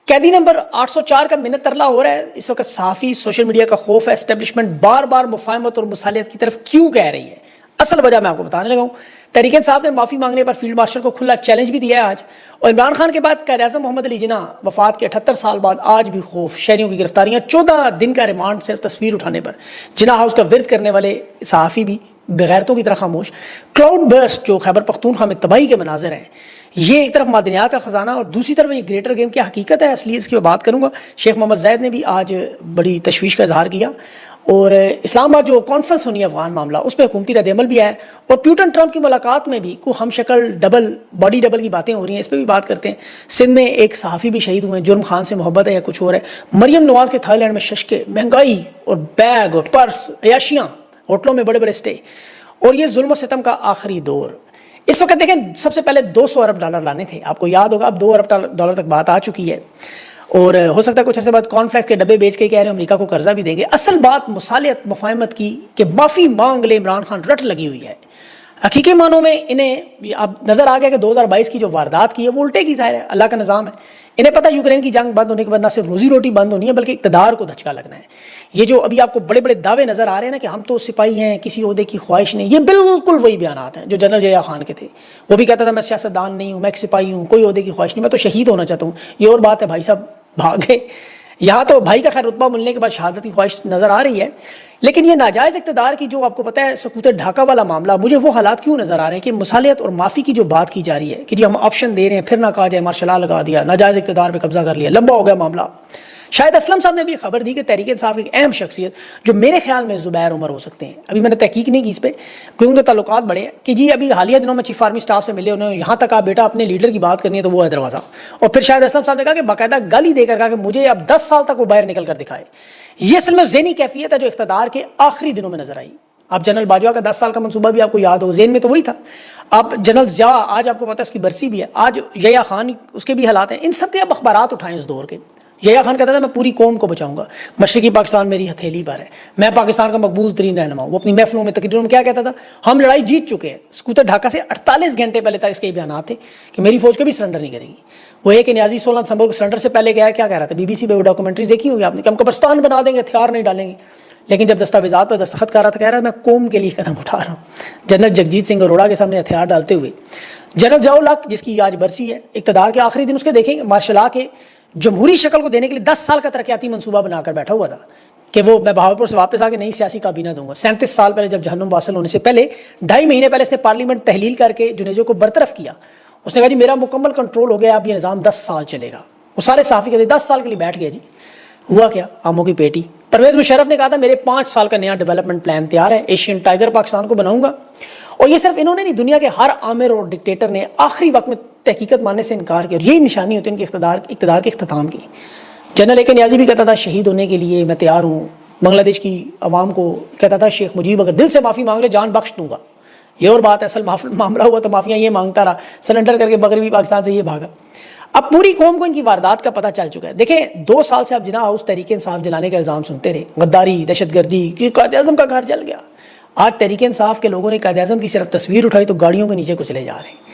قیدی نمبر 804 کا منت ترلا ہو رہا ہے اس وقت. صحافی سوشل میڈیا کا خوف ہے. اسٹیبلشمنٹ بار بار مفاہمت اور مصالحت کی طرف کیوں کہہ رہی ہے؟ اصل وجہ میں آپ کو بتانے لگا ہوں. تحریک انصاف نے معافی مانگنے پر فیلڈ مارشل کو کھلا چیلنج بھی دیا ہے آج. اور عمران خان کے بعد قائد اعظم محمد علی جناح وفات کے 78 سال بعد آج بھی خوف. شہریوں کی گرفتاریاں, 14 دن کا ریمانڈ صرف تصویر اٹھانے پر. جناح ہاؤس کا ورد کرنے والے صحافی بھی بغیرتوں کی طرح خاموش. کلاؤڈ برسٹ جو خیبر پختونخوا میں تباہی کے مناظر ہیں, یہ ایک طرف معدنیات کا خزانہ اور دوسری طرف یہ گریٹر گیم کی حقیقت ہے. اصلی اس کی میں بات کروں گا. شیخ محمد زید نے بھی آج بڑی تشویش کا اظہار کیا, اور اسلام آباد جو کانفرنس ہونی ہے افغان معاملہ, اس پہ حکومتی رد عمل بھی ہے, اور پیوٹن ٹرمپ کی ملاقات میں بھی کوئی ہم شکل ڈبل باڈی ڈبل کی باتیں ہو رہی ہیں. اس پہ بھی بات کرتے ہیں. سندھ میں ایک صحافی بھی شہید ہوئے ہیں. جرم خان سے محبت ہے یا کچھ اور ہے؟ مریم نواز کے تھائی لینڈ میں ششکے, مہنگائی اور بیگ اور پرس, عیاشیاں, ہوٹلوں میں بڑے بڑے اسٹے, اور یہ ظلم و ستم کا آخری دور. اس وقت دیکھیں, سب سے پہلے $200 ارب لانے تھے, آپ کو یاد ہوگا. اب $2 ارب تک بات آ چکی ہے, اور ہو سکتا ہے کچھ عرصے بعد کارن فلیکس کے ڈبے بیچ کے کہہ رہے ہیں امریکہ کو قرضہ بھی دیں گے. اصل بات مصالحت مفاہمت کی کہ معافی مانگ لے عمران خان, رٹ لگی ہوئی ہے. حقیقی معنوں میں انہیں اب نظر آ گیا کہ 2022 کی جو واردات کی ہے وہ الٹے کی ظاہر ہے, اللہ کا نظام ہے. انہیں پتہ یوکرین کی جنگ بند ہونے کے بعد نہ صرف روزی روٹی بند ہونی ہے بلکہ اقتدار کو دھچکا لگنا ہے. یہ جو ابھی آپ کو بڑے بڑے دعوے نظر آ رہے ہیں نا کہ ہم تو سپاہی ہیں, کسی عہدے کی خواہش نہیں, یہ بالکل وہی بیانات ہیں جو جنرل ضیاء خان کے تھے. وہ بھی کہتا تھا میں سیاستدان نہیں ہوں, میں ایک سپاہی ہوں, کوئی عہدے کی خواہش نہیں, میں تو شہید ہونا چاہتا ہوں. یہ اور بات ہے بھائی صاحب, بھاگے. یہاں تو بھائی کا خیر رتبہ ملنے کے بعد شہادت کی خواہش نظر آ رہی ہے, لیکن یہ ناجائز اقتدار کی جو آپ کو پتہ ہے سکوت ڈھاکہ والا معاملہ, مجھے وہ حالات کیوں نظر آ رہے ہیں کہ مصالحت اور معافی کی جو بات کی جا رہی ہے کہ جی ہم آپشن دے رہے ہیں, پھر نہ کہا جائے مارشل لا لگا دیا, ناجائز اقتدار پہ قبضہ کر لیا, لمبا ہو گیا معاملہ. شاید اسلم صاحب نے بھی خبر دی کہ تحریک انصاف کی ایک اہم شخصیت جو میرے خیال میں زبیر عمر ہو سکتے ہیں, ابھی میں نے تحقیق نہیں کی اس پہ کیونکہ ان کے تعلقات بڑے ہیں, کہ جی ابھی حالیہ دنوں میں چیف آرمی اسٹاف سے ملے, انہوں نے یہاں تک کہا بیٹا اپنے لیڈر کی بات کرنی ہے تو وہ ہے دروازہ. اور پھر شاید اسلم صاحب نے کہا کہ باقاعدہ گالی دے کر کہا کہ مجھے اب 10 سال تک وہ باہر نکل کر دکھائے. یہ اصل میں ذہنی کیفیت ہے جو اقتدار کے آخری دنوں میں نظر آئی. آپ جنرل باجوہ کا 10 سال کا منصوبہ بھی آپ کو یاد ہو, ذہن میں تو وہی تھا. آپ جنرل ضیاء, آج آپ کو پتہ ہے اس کی برسی بھی ہے, آج ضیاء خان اس کے بھی حالات ہیں. ان سب کے اب اخبارات اٹھائیں اس دور کے. ضیاء خان کہتا تھا میں پوری قوم کو بچاؤں گا, مشرقی پاکستان میری ہتھیلی پر ہے, میں پاکستان کا مقبول ترین رہنما ہوں. وہ اپنی محفلوں میں تقریروں میں کیا کہتا تھا, ہم لڑائی جیت چکے ہیں. سکوتر ڈھاکہ سے 48 گھنٹے پہلے تک اس کے بیانات تھے کہ میری فوج کبھی سرنڈر نہیں کرے گی. وہ ایک نیازی 16 دسمبر کو سرنڈر سے پہلے کیا کہہ رہا تھا, BBC پہ وہ ڈاکومنٹریز دیکھی ہوگی آپ نے, کہ ہم قبرستان بنا دیں گے, ہتھیار نہیں ڈالیں گے. لیکن جب دستاویزات پر دستخط کر رہا تھا کہہ رہا ہے میں قوم کے لیے قدم اٹھا رہا ہوں. جنرل جگجیت سنگھ اروڑا کے سامنے ہتھیار ڈالتے ہوئے. جنرل ضیاء الحق جس کی آج برسی ہے, اقتدار کے آخری دن اس کے دیکھیں گے, مارشل لا کے جمہوری شکل کو دینے کے لیے 10 سال کا ترقیاتی منصوبہ بنا کر بیٹھا ہوا تھا کہ وہ میں بہاولپور سے واپس آ کے نئی سیاسی کابینہ دوں گا. 37 سال پہلے جب جہنم واصل ہونے سے پہلے 2.5 مہینے پہلے اس نے پارلیمنٹ تحلیل کر کے جنیجو کو برطرف کیا. اس نے کہا جی میرا مکمل کنٹرول ہو گیا, اب یہ نظام 10 سال چلے گا. وہ سارے صحافی کہتے 10 سال کے لیے بیٹھ گیا. جی ہوا کیا, آموں کی پیٹی. پرویز مشرف نے کہا تھا میرے 5 سال کا نیا ڈیولپمنٹ پلان تیار ہے, ایشین ٹائیگر پاکستان کو بناؤں گا. اور یہ صرف انہوں نے نہیں, دنیا کے ہر آمر اور ڈکٹیٹر نے آخری وقت میں تحقیقت ماننے سے انکار کیا, اور یہی نشانی ہوتی ہے ان کے اقتدار کے اختتام کی. جنرل ایک نیازی بھی کہتا تھا شہید ہونے کے لیے میں تیار ہوں. بنگلہ دیش کی عوام کو کہتا تھا شیخ مجیب اگر دل سے معافی مانگ لے جان بخش دوں گا. یہ اور بات ہے, اصل معاملہ ہوا تو معافیاں یہ مانگتا رہا, سرنڈر کر کے مغربی پاکستان سے یہ بھاگا. اب پوری قوم کو ان کی واردات کا پتہ چل چکا ہے. دیکھیں 2 سال سے اب جناح ہاؤس تحریک انصاف جلانے کا الزام سنتے رہے, غداری, دہشت گردی, کہ قائد اعظم کا گھر جل گیا. آج تحریک انصاف کے لوگوں نے قائد اعظم کی صرف تصویر اٹھائی تو گاڑیوں کے نیچے کو چلے جا رہے ہیں.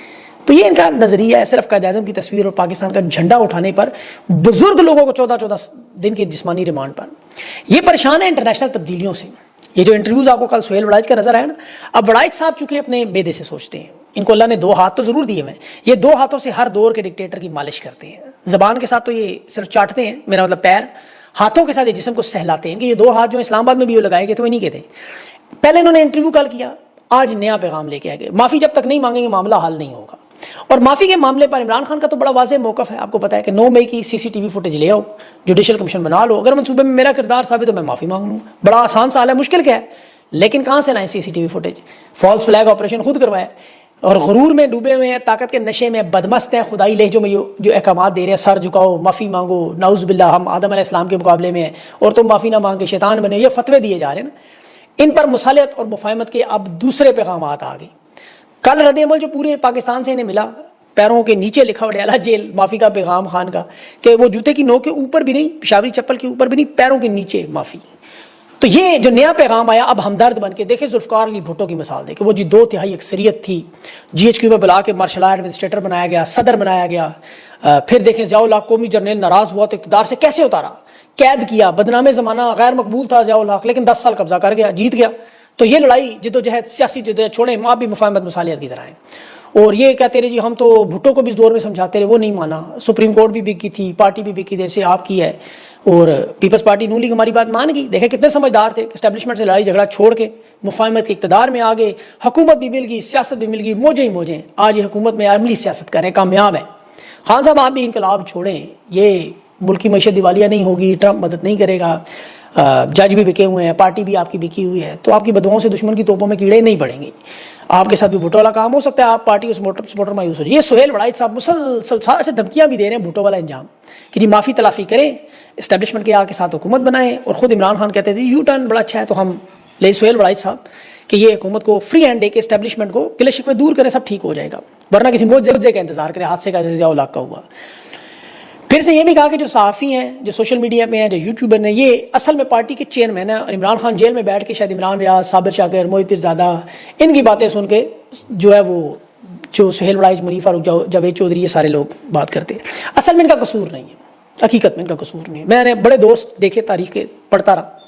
تو یہ ان کا نظریہ ہے, صرف قائد اعظم کی تصویر اور پاکستان کا جھنڈا اٹھانے پر بزرگ لوگوں کو 14 دن کے جسمانی ریمانڈ پر. یہ پریشان ہے انٹرنیشنل تبدیلیوں سے. یہ جو انٹرویوز آپ کو کل سہیل وڑائچ کا نظر آیا نا, اب وڑائچ صاحب چونکہ اپنے بیدے سے سوچتے ہیں, ان کو اللہ نے 2 ہاتھ تو ضرور دیے ہیں, یہ 2 ہاتھوں سے ہر دور کے ڈکٹیٹر کی مالش کرتے ہیں. زبان کے ساتھ تو یہ صرف چاٹتے ہیں, میرا مطلب پیر, ہاتھوں کے ساتھ یہ جسم کو سہلاتے ہیں. کہ یہ 2 ہاتھ جو اسلام آباد میں بھی وہ لگائے گئے تھے وہ نہیں کہتے. پہلے انہوں نے انٹرویو کال کیا, آج نیا پیغام لے کے آئے گئے, معافی جب تک نہیں مانگیں گے معاملہ حل نہیں ہوگا. اور معافی کے معاملے پر عمران خان کا تو بڑا واضح موقف ہے, آپ کو پتا ہے کہ 9 مئی کی CCTV فوٹیج لے آؤ, جوڈیشل کمیشن بنا لو, اگر منصوبے میں میرا کردار ثابت تو میں معافی مانگ لوں. بڑا آسان سوال ہے, مشکل کیا ہے, لیکن کہاں سے لائیں CCTV footage? False flag operation خود کروایا, اور غرور میں ڈوبے ہوئے ہیں, طاقت کے نشے میں بدمست ہیں, خدائی لہجوں میں جو احکامات دے رہے ہیں, سر جھکاؤ, معافی مانگو, نعوذ باللہ ہم آدم علیہ السلام کے مقابلے میں ہیں اور تم معافی نہ مانگ کے شیطان بنے, یہ فتوے دیے جا رہے ہیں نا. ان پر مصالحت اور مفاہمت کے اب دوسرے پیغامات آ گئے. کل رد عمل جو پورے پاکستان سے انہیں ملا, پیروں کے نیچے لکھا وڈیالہ جیل, معافی کا پیغام خان کا, کہ وہ جوتے کی نوک کے اوپر بھی نہیں, پشاوری چپل کے اوپر بھی نہیں, پیروں کے نیچے معافی. تو یہ جو نیا پیغام آیا اب ہمدرد بن کے دیکھیں ذوالفقار علی بھٹو کی مثال دیکھیں، وہ جی 2/3 اکثریت تھی، جی ایچ کیو میں بلا کے مارشل آرٹ ایڈمنسٹریٹر بنایا گیا، صدر بنایا گیا، پھر دیکھیں ضیاء الحق قومی جرنیل ناراض ہوا تو اقتدار سے کیسے اتارا، قید کیا، بدنام زمانہ، غیر مقبول تھا ضیاء الحق لیکن 10 سال قبضہ کر گیا، جیت گیا۔ تو یہ لڑائی جدوجہد سیاسی جدوجہد چھوڑیں، آپ بھی مفاہمت مصالحت کی طرح ہیں۔ اور یہ کہتے رہے جی ہم تو بھٹو کو بھی اس دور میں سمجھاتے رہے، وہ نہیں مانا، سپریم کورٹ بھی بکی تھی، پارٹی بھی بکی جیسے آپ کی ہے، اور پیپلز پارٹی نون لیگ ہماری بات مان گئی۔ دیکھیں کتنے سمجھدار تھے، اسٹیبلشمنٹ سے لڑائی جھگڑا چھوڑ کے مفاہمت کے اقتدار میں آ گئے، حکومت بھی مل گئی، سیاست بھی مل گئی، موجیں ہی موجیں، آج یہ حکومت میں عملی سیاست کر رہے ہیں، کامیاب ہیں۔ خان صاحب آپ بھی انقلاب چھوڑیں، یہ ملک کی معیشت دیوالیہ نہیں ہوگی، ٹرمپ مدد نہیں کرے گا، جج بھی بکے ہوئے ہیں، پارٹی بھی آپ کی بکی ہوئی ہے، تو آپ کی بددعاؤں سے دشمن کی توپوں میں کیڑے نہیں پڑیں گے، آپ کے ساتھ بھی بھٹو والا کام ہو سکتا ہے، آپ پارٹی کے سپورٹر مایوس ہو جائے۔ یہ سہیل وڑائچ صاحب مسلسل سارے سے دھمکیاں بھی دے رہے ہیں بھٹو والا انجام کہ جی معافی تلافی کریں، اسٹیبلشمنٹ کے کے ساتھ حکومت بنائیں، اور خود عمران خان کہتے تھے یو ٹرن بڑا اچھا ہے، تو ہم لے سہیل وڑائچ صاحب کہ یہ حکومت کو فری ہینڈ دے کے اسٹیبلشمنٹ کو گلے شکوے دور کریں، سب ٹھیک ہو جائے گا، ورنہ کسی معجزے کا انتظار کریں، حادثے کا جیسے ضیاء الحق کا ہوا۔ پھر سے یہ بھی کہا کہ جو صحافی ہیں، جو سوشل میڈیا پہ ہیں، جو یوٹیوبر ہیں، یہ اصل میں پارٹی کے چیئرمین ہیں، اور عمران خان جیل میں بیٹھ کے شاید عمران ریاض، صابر شاکر، موہت پیرزادہ ان کی باتیں سن کے جو ہے وہ جو سہیل وڑائچ، منیف فاروق، جاوید چودھری، یہ سارے لوگ بات کرتے ہیں۔ اصل میں ان کا قصور نہیں ہے، حقیقت میں ان کا قصور نہیں ہے۔ میں نے بڑے دوست دیکھے، تاریخ کے پڑھتا رہا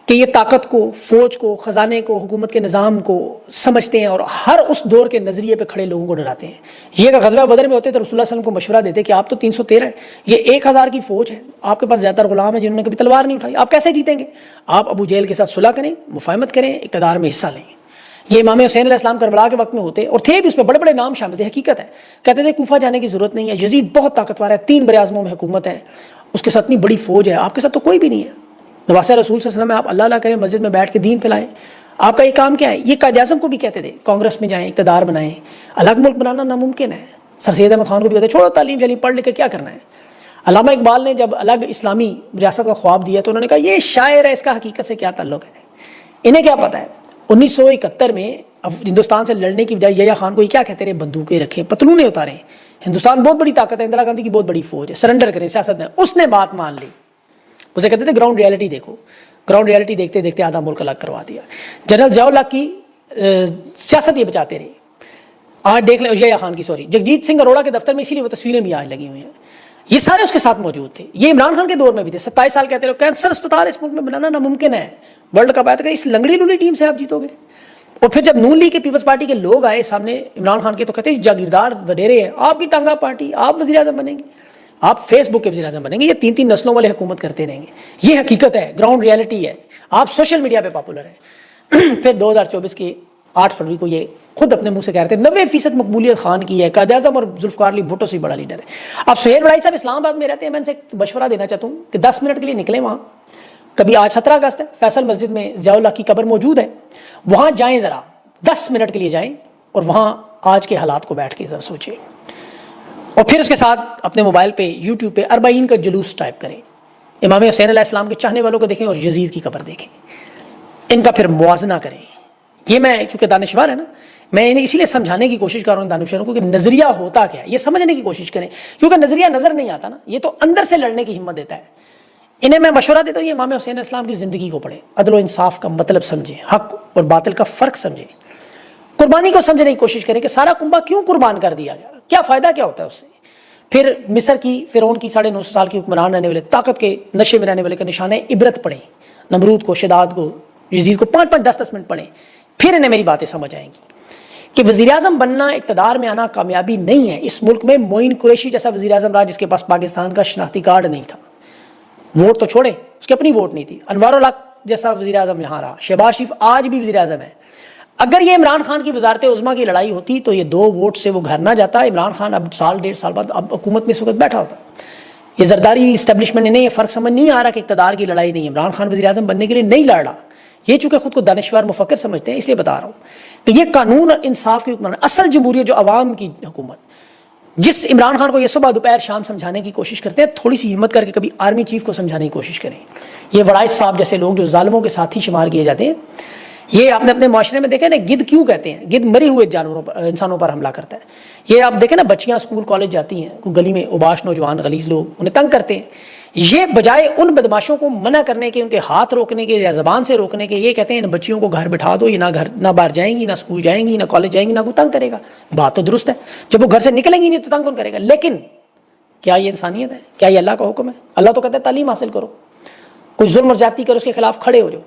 کہ یہ طاقت کو، فوج کو، خزانے کو، حکومت کے نظام کو سمجھتے ہیں، اور ہر اس دور کے نظریے پہ کھڑے لوگوں کو ڈراتے ہیں۔ یہ اگر غزوہ بدر میں ہوتے تو رسول اللہ صلی اللہ علیہ وسلم کو مشورہ دیتے کہ آپ تو 313 ہیں، یہ 1000 کی فوج ہے، آپ کے پاس زیادہ تر غلام ہیں جنہوں نے کبھی تلوار نہیں اٹھائی، آپ کیسے جیتیں گے؟ آپ ابو جہل کے ساتھ صلح کریں، مفاہمت کریں، اقتدار میں حصہ لیں۔ یہ امام حسین علیہ السلام کربلا کے وقت میں ہوتے، اور تھے بھی اس میں بڑے بڑے نام شامل تھے، حقیقت ہے، کہتے تھے کوفہ جانے کی ضرورت نہیں ہے، یزید بہت طاقتور ہے، 3 براعظموں میں حکومت ہے، اس کے ساتھ اتنی بڑی فوج ہے، آپ کے ساتھ تو کوئی بھی نہیں ہے۔ نواسہ رسول صلی اللہ علیہ وسلم، آپ اللہ اللہ کریں، مسجد میں بیٹھ کے دین پھیلائیں، آپ کا یہ کام کیا ہے؟ یہ قائد اعظم کو بھی کہتے تھے کانگریس میں جائیں، اقتدار بنائیں، الگ ملک بنانا ناممکن ہے۔ سر سید احمد خان کو بھی کہتے چھوڑو تعلیم شلیم، پڑھ لکھ کے کیا کرنا ہے۔ علامہ اقبال نے جب الگ اسلامی ریاست کا خواب دیا تو انہوں نے کہا یہ شاعر ہے، اس کا حقیقت سے کیا تعلق ہے، انہیں کیا پتہ ہے۔ 1971 میں ہندوستان سے لڑنے کی بجائے یحییٰ خان کو یہ کیا کہتے رہے؟ بندوقیں رکھیں، پتلونے اتاریں، ہندوستان بہت بڑی طاقت ہے، اندرا گاندھی کی بہت بڑی فوج ہے، سرنڈر کریں سیاست میں۔ اس نے بات مان لی، اسے کہتے تھے گراؤنڈ ریالٹی دیکھو، گراؤنڈ ریالٹی دیکھتے دیکھتے آدھا ملک الگ کروا دیا۔ جنرل ضیاء الحق کی سیاست یہ بچاتے رہے۔ آج دیکھ لیں یحییٰ خان کی، سوری، جگجیت سنگھ اروڑا کے دفتر میں، اسی لیے وہ تصویریں بھی آج لگی ہوئی ہیں، یہ سارے اس کے ساتھ موجود تھے۔ یہ عمران خان کے دور میں بھی تھے، 27 سال کہتے رہے کینسر اسپتال اس ملک میں بنانا ناممکن ہے، ورلڈ کپ آیا تھا کہ اس لنگڑی لولی ٹیم سے آپ جیتو گے۔ اور پھر جب نون لیگ کے پیپلز پارٹی کے لوگ آئے سامنے عمران خان کے تو کہتے ہیں جاگیردار وڈیرے ہیں، آپ کی ٹانگا پارٹی، آپ وزیر اعظم بنیں گے، آپ فیس بک کے وزیر اعظم بنیں گے، یہ 3 نسلوں والے حکومت کرتے رہیں گے۔ یہ حقیقت ہے، گراؤنڈ ریالٹی ہے، آپ سوشل میڈیا پہ پاپولر ہیں۔ پھر 2024 کے 8 فروری کو یہ خود اپنے منہ سے کہہ رہے تھے 90% مقبولیت خان کی ہے، قائد اعظم اور ذوالفقار علی بھٹو سے بڑا لیڈر ہے۔ اب سہیل وڑائچ صاحب اسلام آباد میں رہتے ہیں، میں ان سے ایک مشورہ دینا چاہتا ہوں کہ 10 منٹ کے لیے نکلیں وہاں، کبھی آج 17 اگست ہے، فیصل مسجد میں ضیاء الحق کی قبر موجود ہے، وہاں جائیں، ذرا 10 منٹ کے لیے جائیں، اور وہاں آج کے حالات کو بیٹھ کے ذرا سوچیں، اور پھر اس کے ساتھ اپنے موبائل پہ یوٹیوب پہ 40 کا جلوس ٹائپ کریں، امام حسین علیہ السلام کے چاہنے والوں کو دیکھیں اور یزید کی قبر دیکھیں، ان کا پھر موازنہ کریں۔ یہ میں چونکہ دانشور ہے نا، میں انہیں اسی لیے سمجھانے کی کوشش کر رہا ہوں دانشوروں کو کہ نظریہ ہوتا کیا ہے، یہ سمجھنے کی کوشش کریں، کیونکہ نظریہ نظر نہیں آتا نا، یہ تو اندر سے لڑنے کی ہمت دیتا ہے۔ انہیں میں مشورہ دیتا ہوں یہ امام حسین علیہ السلام کی زندگی کو پڑھیں، عدل و انصاف کا مطلب سمجھیں، حق اور باطل کا فرق سمجھیں، قربانی کو سمجھنے کی کوشش کریں کہ سارا کنبہ کیوں قربان کر دیا گیا، کیا فائدہ کیا ہوتا ہے اس سے۔ پھر مصر کی فرعون کی 950 سال کی حکمران رہنے والے، طاقت کے نشے میں رہنے والے کا نشانہ عبرت پڑھیں، نمرود کو، شداد کو، یزید کو 5-5 10-10 منٹ پڑھیں، پھر انہیں میری باتیں سمجھ آئیں گی کہ وزیر اعظم بننا، اقتدار میں آنا کامیابی نہیں ہے۔ اس ملک میں معین قریشی جیسا وزیر اعظم رہا جس کے پاس پاکستان کا شناختی کارڈ نہیں تھا، ووٹ تو چھوڑیں، اس کی اپنی ووٹ نہیں تھی۔ انوار الحق جیسا وزیر اعظم یہاں رہا، شہباز شریف آج بھی وزیر اعظم ہے۔ اگر یہ عمران خان کی وزارت عظمیٰ کی لڑائی ہوتی تو یہ 2 ووٹ سے وہ گھر نہ جاتا، عمران خان اب 1.5 سال بعد اب حکومت میں اس وقت بیٹھا ہوتا۔ یہ زرداری اسٹیبلشمنٹ انہیں یہ فرق سمجھ نہیں آ رہا کہ اقتدار کی لڑائی نہیں، عمران خان وزیر اعظم بننے کے لیے نہیں لڑ رہا، یہ چونکہ خود کو دانشور مفکر سمجھتے ہیں، اس لیے بتا رہا ہوں کہ یہ قانون اور انصاف کی حکمران، اصل جمہوریت جو عوام کی حکومت، جس عمران خان کو یہ صبح دوپہر شام سمجھانے کی کوشش کرتے ہیں، تھوڑی سی ہمت کر کے کبھی آرمی چیف کو سمجھانے کی کوشش کریں۔ یہ وڑائچ صاحب جیسے لوگ جو ظالموں کے ساتھی شمار کیے جاتے ہیں، یہ آپ نے اپنے معاشرے میں دیکھا نا، گدھ کیوں کہتے ہیں؟ گدھ مری ہوئے جانوروں پر، انسانوں پر حملہ کرتا ہے۔ یہ آپ دیکھیں نا، بچیاں اسکول کالج جاتی ہیں، کوئی گلی میں اوباش نوجوان غلیظ لوگ انہیں تنگ کرتے ہیں، یہ بجائے ان بدماشوں کو منع کرنے کے، ان کے ہاتھ روکنے کے یا زبان سے روکنے کے، یہ کہتے ہیں ان بچیوں کو گھر بٹھا دو، یہ نہ باہر جائیں گی، نہ اسکول جائیں گی، نہ کالج جائیں گی، نہ کوئی تنگ کرے گا۔ بات تو درست ہے، جب وہ گھر سے نکلیں گی نہیں تو تنگ کون کرے گا؟ لیکن کیا یہ انسانیت ہے؟ کیا یہ اللہ کا حکم ہے؟ اللہ تو کہتا ہے تعلیم حاصل کرو، کوئی ظلم اور زیادتی کرو اس کے خلاف کھڑے ہو جاؤ،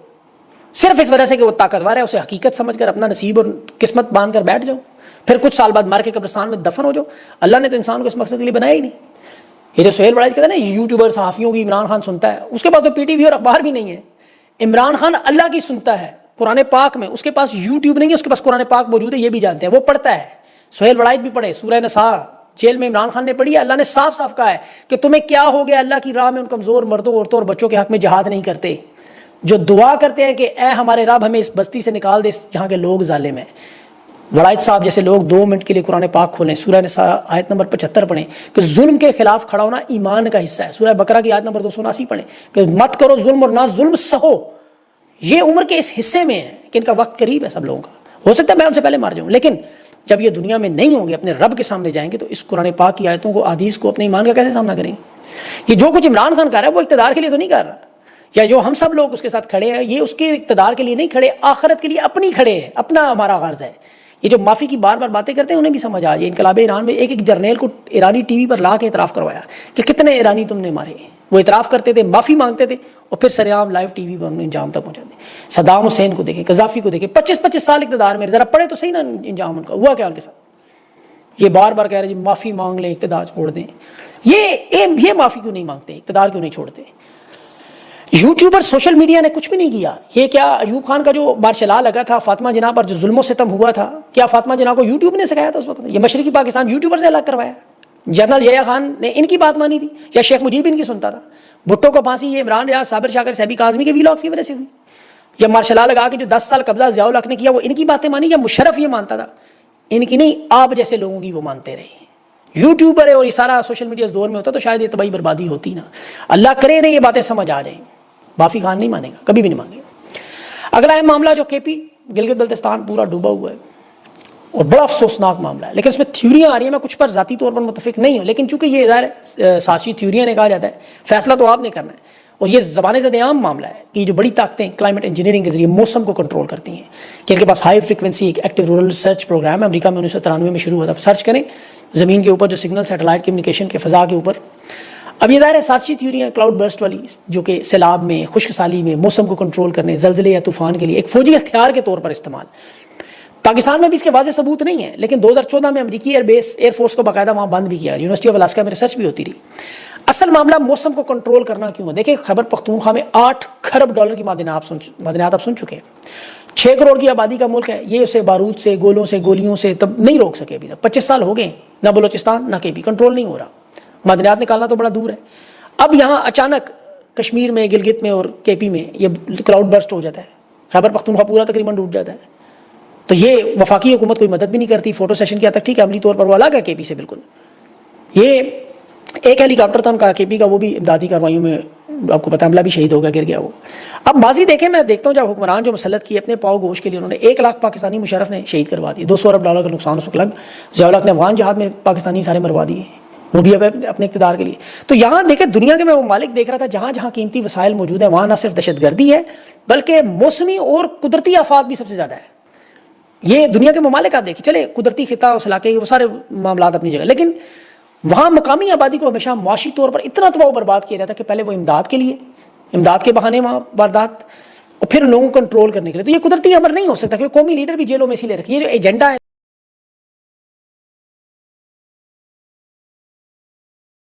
صرف اس وجہ سے کہ وہ طاقتور ہے اسے حقیقت سمجھ کر اپنا نصیب اور قسمت باندھ کر بیٹھ جاؤ، پھر کچھ سال بعد مار کے قبرستان میں دفن ہو جاؤ۔ اللہ نے تو انسان کو اس مقصد کے لیے بنایا ہی نہیں۔ یہ جو سہیل وڑائچ کہتا ہے نا یوٹیوبر صحافیوں کی عمران خان سنتا ہے، اس کے پاس تو پی ٹی وی اور اخبار بھی نہیں ہے۔ عمران خان اللہ کی سنتا ہے قرآن پاک میں، اس کے پاس یوٹیوب نہیں ہے، اس کے پاس قرآن پاک موجود ہے، یہ بھی جانتے ہیں، وہ پڑھتا ہے۔ سہیل وڑائچ بھی پڑھے، سورہ نساء جیل میں عمران خان نے پڑھی ہے، اللہ نے صاف صاف کہا ہے کہ تمہیں کیا ہو گیا اللہ کی راہ میں ان کمزور مردوں، عورتوں اور بچوں کے حق میں جہاد نہیں کرتے جو دعا کرتے ہیں کہ اے ہمارے رب ہمیں اس بستی سے نکال دے جہاں کے لوگ ظالم ہیں۔ وڑائچ صاحب جیسے لوگ 2 منٹ کے لیے قرآن پاک کھولیں، سورہ نساء آیت نمبر 75 پڑھیں کہ ظلم کے خلاف کھڑا ہونا ایمان کا حصہ ہے، سورہ بقرہ کی آیت نمبر 279 پڑھیں کہ مت کرو ظلم اور نہ ظلم سہو۔ یہ عمر کے اس حصے میں ہے کہ ان کا وقت قریب ہے سب لوگوں کا، ہو سکتا ہے میں ان سے پہلے مار جاؤں، لیکن جب یہ دنیا میں نہیں ہوں گے، اپنے رب کے سامنے جائیں گے تو اس قرآن پاک کی آیتوں کو، احادیث کو، اپنے ایمان کا کیسے سامنا کریں گے؟ یہ جو کچھ عمران خان کر رہا ہے وہ اقتدار کے لیے تو نہیں کر رہا، یا جو ہم سب لوگ اس کے ساتھ کھڑے ہیں یہ اس کے اقتدار کے لیے نہیں کھڑے، آخرت کے لیے اپنی کھڑے ہیں، اپنا ہمارا غرض ہے۔ یہ جو معافی کی بار بار باتیں کرتے ہیں انہیں بھی سمجھ آ جائے۔ انقلاب ایران میں ایک جرنیل کو ایرانی ٹی وی پر لا کے اعتراف کروایا کہ کتنے ایرانی تم نے مارے، وہ اعتراف کرتے تھے، معافی مانگتے تھے، اور پھر سریعام لائیو ٹی وی پر انہیں انجام تک پہنچا دیں۔ صدام حسین کو دیکھیں، قذافی کو دیکھیں، 25 سال اقتدار میں، ذرا پڑھے تو صحیح نا انجام ان کا ہوا کیا ان کے ساتھ۔ یہ بار بار کہہ رہے جی معافی مانگ لیں، اقتدار چھوڑ دیں، یہ معافی کیوں نہیں مانگتے، اقتدار کیوں نہیں چھوڑتے؟ یوٹیوبر سوشل میڈیا نے کچھ بھی نہیں کیا۔ یہ کیا ایوب خان کا جو مارشل لا لگا تھا فاطمہ جناح پر، جو ظلم و ستم ہوا تھا، کیا فاطمہ جناح کو یوٹیوب نے سکھایا تھا اس وقت؟ یہ مشرقی پاکستان یوٹیوبر سے الگ کروایا۔ جنرل یحییٰ خان نے ان کی بات مانی تھی یا شیخ مجیب ان کی سنتا تھا؟ بھٹو کو پھانسی یہ عمران ریاض، صابر شاکر، صحبی کاظمی کے ویلاگز کی وجہ سے ہوئی؟ یا مارشل لا لگا کے جو 10 سال قبضہ ضیاء الحق نے کیا وہ ان کی باتیں مانی، یا مشرف یہ مانتا تھا؟ ان کی نہیں، آپ جیسے لوگوں کی وہ مانتے رہے۔ یوٹیوبر ہے اور یہ سارا سوشل میڈیا اس دور میں ہوتا تو شاید یہ تباہی بربادی ہوتی نا۔ اللہ کرے نہیں یہ باتیں سمجھ آ جائیں، معافی خان نہیں مانے گا، کبھی بھی نہیں مانگے گا۔ اگلا اہم معاملہ جو کے پی گلگت بلتستان پورا ڈوبا ہوا ہے اور بڑا افسوسناک معاملہ ہے، لیکن اس میں تھیوریاں آ رہی ہیں، میں کچھ پر ذاتی طور پر متفق نہیں ہوں، لیکن چونکہ یہ ظاہر سازشی تھیوریاں نے کہا جاتا ہے، فیصلہ تو آپ نے کرنا ہے، اور یہ زبان زد عام معاملہ ہے کہ یہ جو بڑی طاقتیں کلائمیٹ انجینئرنگ کے ذریعے موسم کو کنٹرول کرتی ہیں، کہ ان کے پاس ہائی فریکوینسی ایک ایکٹیو رورل ریسرچ پروگرام ہے، امریکہ میں 1993 میں شروع ہوا تھا، سرچ کریں زمین کے اوپر جو سگنل سیٹلائٹ کمیونیکیشن کے فضا کے اوپر۔ اب یہ ظاہر ہے سازشی تھیوریاں کلاؤڈ برسٹ والی، جو کہ سیلاب میں، خشک سالی میں، موسم کو کنٹرول کرنے، زلزلے یا طوفان کے لیے ایک فوجی ہتھیار کے طور پر استعمال۔ پاکستان میں بھی اس کے واضح ثبوت نہیں ہے، لیکن 2014 میں امریکی ایئر فورس کو باقاعدہ وہاں بند بھی کیا، یونیورسٹی آف الاسکا میں ریسرچ بھی ہوتی رہی۔ اصل معاملہ موسم کو کنٹرول کرنا کیوں ہے؟ دیکھیں خیبر پختونخوا میں $8 کھرب کی معدنیات آپ سن چکے ہیں، 6 کروڑ کی آبادی کا ملک ہے، یہ اسے بارود سے، گولوں سے، گولیوں سے تب نہیں روک سکے ابھی تک، 25 سال ہو گئے، نہ بلوچستان نہ کے پی کنٹرول نہیں ہو رہا، معدنیات نکالنا تو بڑا دور ہے۔ اب یہاں اچانک کشمیر میں، گلگت میں اور کے پی میں یہ کلاؤڈ برسٹ ہو جاتا ہے، خیبر پختونخوا پورا تقریباً ڈوب جاتا ہے، تو یہ وفاقی حکومت کوئی مدد بھی نہیں کرتی، فوٹو سیشن کیا تک ٹھیک ہے، عملی طور پر وہ الگ ہے کے پی سے بالکل۔ یہ ایک ہیلی کاپٹر تھا ان کا کے پی کا، وہ بھی امدادی کارروائیوں میں آپ کو پتہ عملہ بھی شہید ہو گیا، گر گیا وہ۔ اب ماضی دیکھیں، میں دیکھتا ہوں جب حکمران جو مسلط کیے اپنے پاؤ گوش کے لیے، انہوں نے 1 لاکھ پاکستانی مشرف نے شہید کروا دیے، $200 ارب کا نقصان اس وقت لگ، ضیاء الحق نے افغان جہاد میں پاکستانی سارے مروا دیے، وہ بھی اب اپنے اقتدار کے لیے۔ تو یہاں دیکھیں دنیا کے میں ممالک دیکھ رہا تھا جہاں جہاں قیمتی وسائل موجود ہیں وہاں نہ صرف دہشت گردی ہے بلکہ موسمی اور قدرتی آفات بھی سب سے زیادہ ہے۔ یہ دنیا کے ممالک آپ دیکھیں، چلے قدرتی خطہ اس علاقے وہ سارے معاملات اپنی جگہ، لیکن وہاں مقامی آبادی کو ہمیشہ معاشی طور پر اتنا تباہ و برباد کیا جاتا ہے کہ پہلے وہ امداد کے لیے، امداد کے بہانے وہاں واردات، اور پھر لوگوں کو کنٹرول کرنے کے لیے۔ تو یہ قدرتی امر نہیں ہو سکتا کہ قومی لیڈر بھی جیلوں میں اسی لیے رکھے، یہ جو ایجنڈا ہے